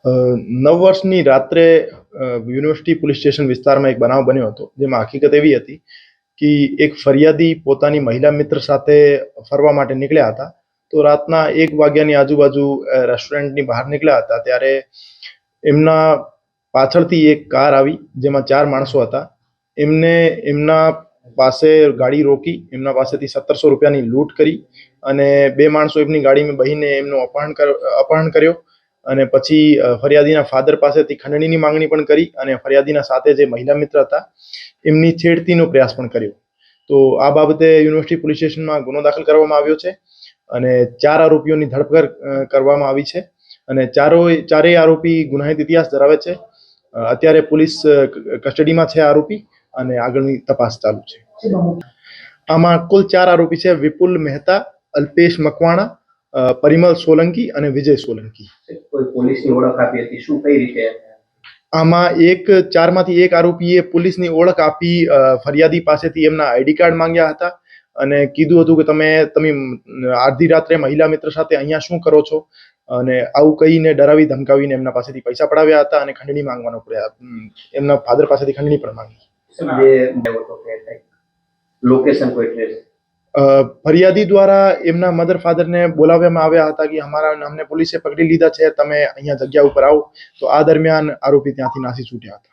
9 વર્ષની રાત્રે university police station વિસ્તારમાં એક બનાવ બન્યો હતો, જેમાં હકીકત એવી હતી કે એક ફરિયાદી પોતાની મહિલા મિત્ર સાથે ફરવા માટે નીકળ્યા હતા. તો રાતના 1 વાગ્યાની આજુબાજુ રેસ્ટોરન્ટની બહાર નીકળ્યા હતા, ત્યારે એમના પાછળથી એક કાર આવી, જેમાં 4 માણસો હતા. એમને એમના પાસે ગાડી રોકી, એમના પાસેથી 1700 રૂપિયાની લૂંટ કરી અને 2 માણસો એમની ગાડીમાં બેસીને એમનું અપહરણ કર્યો. અને પછી ફરિયાદીના ફાધર પાસેથી ખંડણીની માંગણી પણ કરી અને ફરિયાદીના સાથે જે મહિલા મિત્ર હતા એમની છેડતીનો પ્રયાસ પણ કર્યો. તો આ બાબતે યુનિવર્સિટી પોલીસ સ્ટેશનમાં ગુનો દાખલ કરવામાં આવ્યો છે અને 4 આરોપીઓની ધરપકડ કરવામાં આવી છે અને ચારેય આરોપી ગુનાહિત ઇતિહાસ ધરાવે છે. અત્યારે પોલીસ કસ્ટડીમાં છે આરોપી અને આગળની તપાસ ચાલુ છે. આમાં કુલ 4 આરોપી છે: વિપુલ મહેતા, અલ્પેશ મકવાણા, પરિમલ સોલંકી અને વિજય સોલંકી. કોઈ પોલીસની ઓળખ આપી હતી, શું કઈ રીતે? આમાં 4 માંથી એક આરોપીએ પોલીસની ઓળખ આપી ફરિયાદી પાસેથી એમના આઈડી કાર્ડ માંગ્યા હતા અને કીધું હતું કે તમે અડધી રાત્રે મહિલા મિત્ર સાથે અહીંયા શું કરો છો, અને આવું કહીને ડરાવી ધમકાવીને એમના પાસેથી પૈસા પડાવ્યા હતા અને ખંડણી માંગવાનો પ્રયાસ, એમના ફાધર પાસેથી ખંડણી પણ માંગી. લોકેશન કોઈ ટ્રેસ? ફરિયાદી દ્વારા એમના મધર ફાધરને બોલાવવામાં આવ્યા હતા કે અમને પોલીસે પકડી લીધા છે, તમે અહીંયા જગ્યા ઉપર આવો. તો આ દરમિયાન આરોપી ત્યાંથી નાસી છૂટ્યા હતા.